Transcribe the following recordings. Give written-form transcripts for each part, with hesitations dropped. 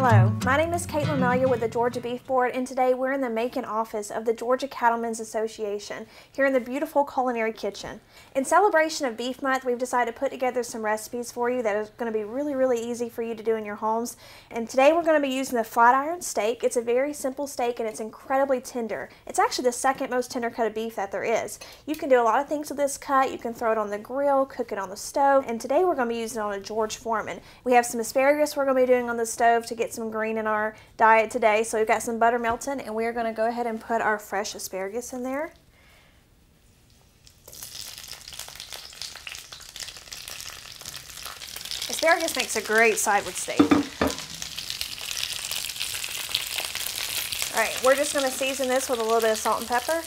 Hello, my name is Caitlin Melia with the Georgia Beef Board, and today we're in the Macon office of the Georgia Cattlemen's Association here in the beautiful culinary kitchen. In celebration of Beef Month, we've decided to put together some recipes for you that are going to be really easy for you to do in your homes. And today we're going to be using the flat iron steak. It's a very simple steak and it's incredibly tender. It's actually the second most tender cut of beef that there is. You can do a lot of things with this cut. You can throw it on the grill, cook it on the stove, and today we're going to be using it on a George Foreman. We have some asparagus we're going to be doing on the stove to get some green in our diet today. So we've got some butter melting, and we are going to go ahead and put our fresh asparagus in there. Asparagus makes a great side with steak. All right, we're just going to season this with a little bit of salt and pepper.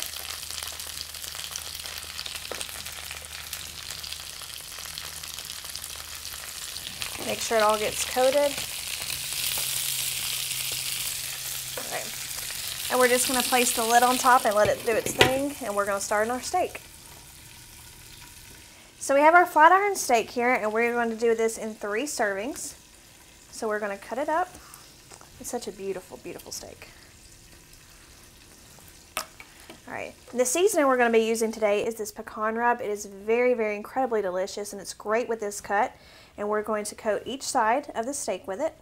Make sure it all gets coated. All right. And we're just going to place the lid on top and let it do its thing, and we're going to start on our steak. So we have our flat iron steak here, and we're going to do this in 3 servings. So we're going to cut it up. It's such a beautiful steak. All right, the seasoning we're going to be using today is this pecan rub. It is very incredibly delicious, and it's great with this cut. And we're going to coat each side of the steak with it.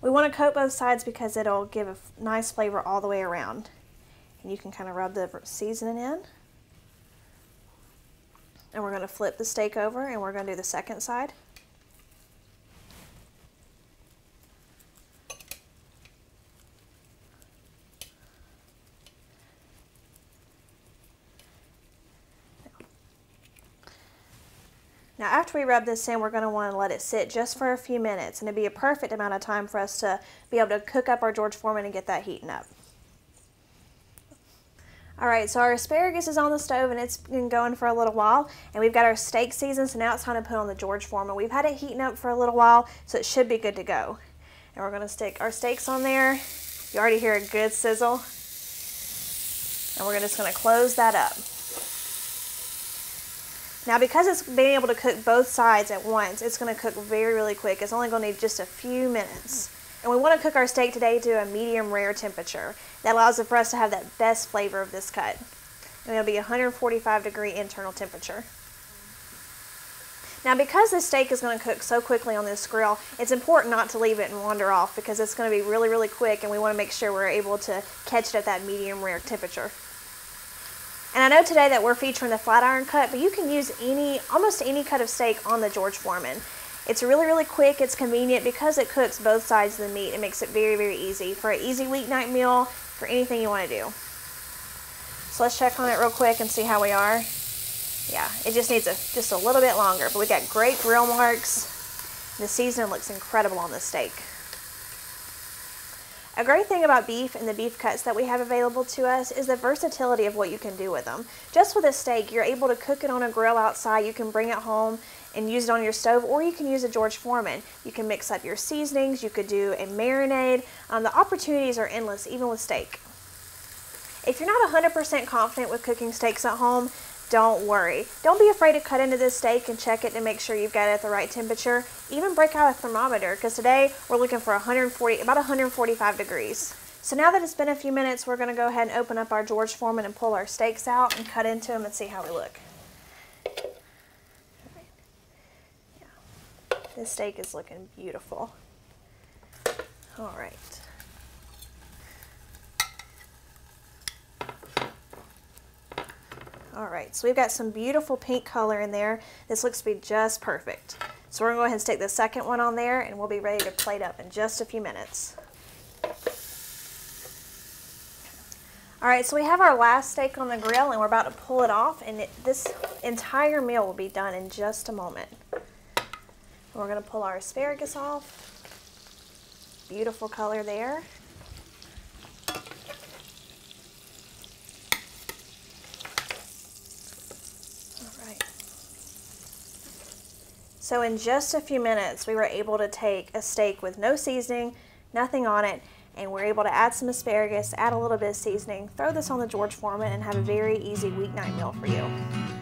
We want to coat both sides because it'll give a nice flavor all the way around. And you can kind of rub the seasoning in. And we're going to flip the steak over and we're going to do the second side. Now after we rub this in, we're going to want to let it sit just for a few minutes, and it'd be a perfect amount of time for us to be able to cook up our George Foreman and get that heating up. Alright, so our asparagus is on the stove and it's been going for a little while, and we've got our steak seasoned, so now it's time to put on the George Foreman. We've had it heating up for a little while, so it should be good to go. And we're going to stick our steaks on there. You already hear a good sizzle. And we're just going to close that up. Now because it's being able to cook both sides at once, it's going to cook really quick. It's only going to need just a few minutes. And we want to cook our steak today to a medium rare temperature. That allows for us to have that best flavor of this cut. And it'll be 145-degree internal temperature. Now because this steak is going to cook so quickly on this grill, it's important not to leave it and wander off because it's going to be really quick, and we want to make sure we're able to catch it at that medium rare temperature. And I know today that we're featuring the flat iron cut, but you can use almost any cut of steak on the George Foreman. It's really quick, it's convenient because it cooks both sides of the meat. It makes it very easy for an easy weeknight meal, for anything you want to do. So let's check on it real quick and see how we are. Yeah, it just needs just a little bit longer, but we got great grill marks. The seasoning looks incredible on this steak. A great thing about beef and the beef cuts that we have available to us is the versatility of what you can do with them. Just with a steak, you're able to cook it on a grill outside. You can bring it home and use it on your stove, or you can use a George Foreman. You can mix up your seasonings. You could do a marinade. The opportunities are endless, even with steak. If you're not 100% confident with cooking steaks at home, don't worry. Don't be afraid to cut into this steak and check it to make sure you've got it at the right temperature. Even break out a thermometer, because today we're looking for about 145 degrees. So now that it's been a few minutes, we're going to go ahead and open up our George Foreman and pull our steaks out and cut into them and see how we look. Yeah. This steak is looking beautiful. All right. Alright, so we've got some beautiful pink color in there. This looks to be just perfect. So we're going to go ahead and stick the second one on there, and we'll be ready to plate up in just a few minutes. Alright, so we have our last steak on the grill, and we're about to pull it off, and this entire meal will be done in just a moment. And we're going to pull our asparagus off. Beautiful color there. So in just a few minutes, we were able to take a steak with no seasoning, nothing on it, and we're able to add some asparagus, add a little bit of seasoning, throw this on the George Foreman, and have a very easy weeknight meal for you.